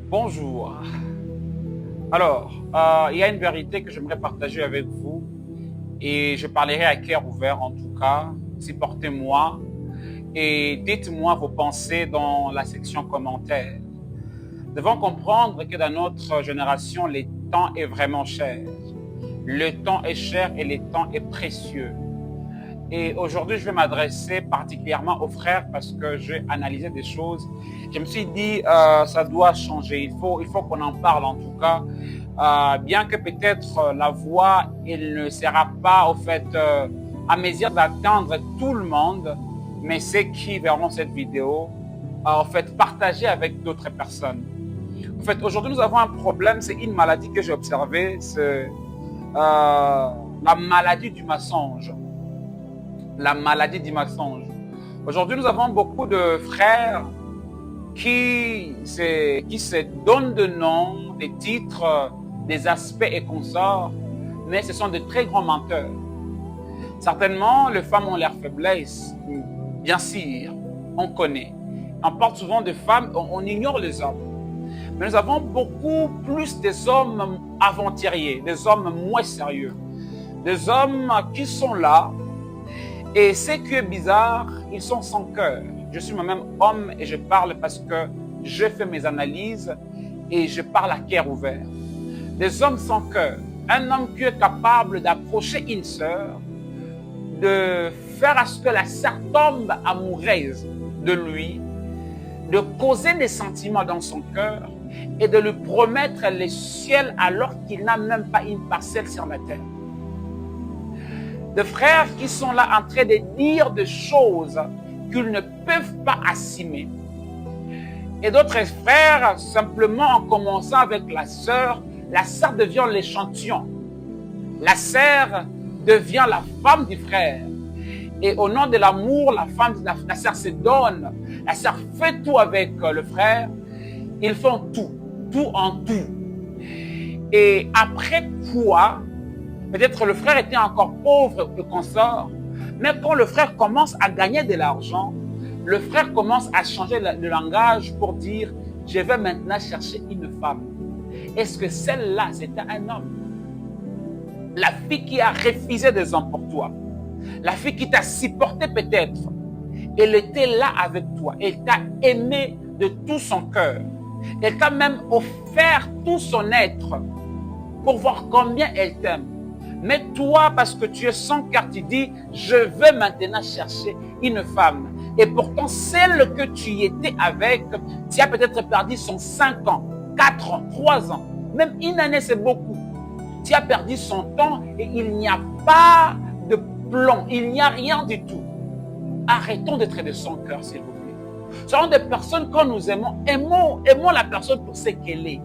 Bonjour. Alors, il y a une vérité que j'aimerais partager avec vous et je parlerai à cœur ouvert en tout cas. Supportez-moi et dites-moi vos pensées dans la section commentaires. Nous devons comprendre que dans notre génération, le temps est vraiment cher. Le temps est cher et le temps est précieux. Et aujourd'hui, je vais m'adresser particulièrement aux frères parce que j'ai analysé des choses. Je me suis dit, ça doit changer. Il faut qu'on en parle en tout cas. Bien que peut-être la voix, elle ne sera pas au fait à mesure d'atteindre tout le monde, mais ceux qui verront cette vidéo, en fait, partager avec d'autres personnes. En fait, aujourd'hui, nous avons un problème. C'est une maladie que j'ai observée. C'est la maladie du mensonge. La maladie du mensonge. Aujourd'hui, nous avons beaucoup de frères qui se donnent de noms, des titres, des aspects et consorts, mais ce sont de très grands menteurs. Certainement, les femmes ont leur faiblesse, bien sûr, on connaît. On parle souvent de femmes, on ignore les hommes. Mais nous avons beaucoup plus des hommes aventuriers, des hommes moins sérieux, des hommes qui sont là. Et ce qui est bizarre, ils sont sans cœur. Je suis moi-même homme et je parle parce que je fais mes analyses et je parle à cœur ouvert. Des hommes sans cœur. Un homme qui est capable d'approcher une sœur, de faire à ce que la sœur tombe amoureuse de lui, de causer des sentiments dans son cœur et de lui promettre le ciel alors qu'il n'a même pas une parcelle sur la terre. De frères qui sont là en train de dire des choses qu'ils ne peuvent pas assumer. Et d'autres frères, simplement en commençant avec la sœur devient l'échantillon. La sœur devient la femme du frère. Et au nom de l'amour, la sœur se donne. La sœur fait tout avec le frère. Ils font tout, tout en tout. Et après quoi, peut-être le frère était encore pauvre et consort, mais quand le frère commence à gagner de l'argent, le frère commence à changer le langage pour dire « Je vais maintenant chercher une femme ». Est-ce que celle-là, c'était un homme? La fille qui a refusé des hommes pour toi, la fille qui t'a supporté peut-être, elle était là avec toi, elle t'a aimé de tout son cœur, elle t'a même offert tout son être pour voir combien elle t'aime. Mais toi, parce que tu es sans cœur, tu dis, je veux maintenant chercher une femme. Et pourtant, celle que tu étais avec, tu as peut-être perdu son 5 ans, 4 ans, 3 ans. Même une année, c'est beaucoup. Tu as perdu son temps et il n'y a pas de plomb, il n'y a rien du tout. Arrêtons d'être de son cœur, s'il vous plaît. Soyons des personnes quand nous aimons, aimons la personne pour ce qu'elle est.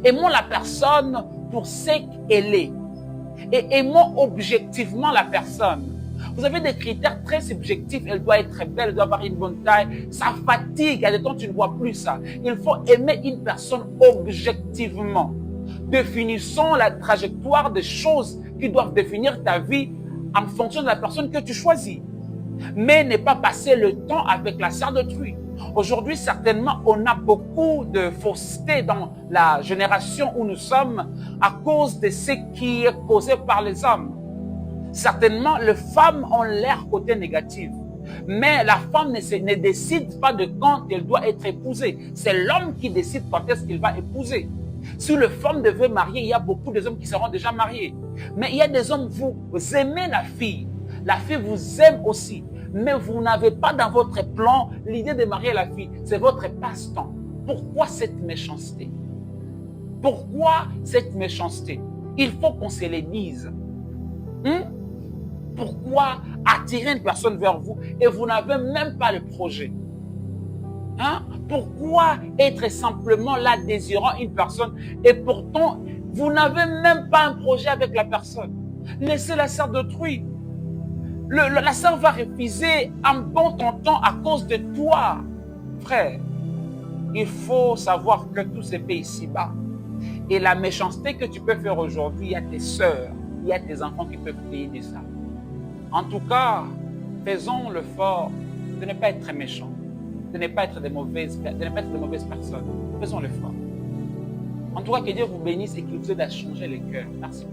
Aimons la personne pour ce qu'elle est. Et aimons objectivement la personne. Vous avez des critères très subjectifs. Elle doit être belle, elle doit avoir une bonne taille. Ça fatigue. À des temps, tu ne vois plus ça. Il faut aimer une personne objectivement. Définissons la trajectoire des choses qui doivent définir ta vie en fonction de la personne que tu choisis. Mais ne pas passer le temps avec la sœur d'autrui. Aujourd'hui, certainement, on a beaucoup de fausseté dans la génération où nous sommes à cause de ce qui est causé par les hommes. Certainement, les femmes ont leur côté négatif. Mais la femme ne décide pas de quand elle doit être épousée. C'est l'homme qui décide quand est-ce qu'il va épouser. Si les femmes devaient marier, il y a beaucoup d'hommes qui seront déjà mariés. Mais il y a des hommes, vous aimez la fille vous aime aussi. Mais vous n'avez pas dans votre plan l'idée de marier la fille. C'est votre passe-temps. Pourquoi cette méchanceté? Pourquoi cette méchanceté? Il faut qu'on se le dise. Pourquoi attirer une personne vers vous et vous n'avez même pas le projet? Pourquoi être simplement là désirant une personne et pourtant vous n'avez même pas un projet avec la personne? Laissez la sœur d'autrui. La sœur va refuser en bon temps à cause de toi. Frère, il faut savoir que tout se fait ici-bas. Et la méchanceté que tu peux faire aujourd'hui, il y a tes sœurs, il y a tes enfants qui peuvent payer de ça. En tout cas, faisons l'effort de ne pas être méchants, de ne pas être de mauvaises personnes. Faisons l'effort. En tout cas, que Dieu vous bénisse et qu'il vous aide à changer les cœurs. Merci.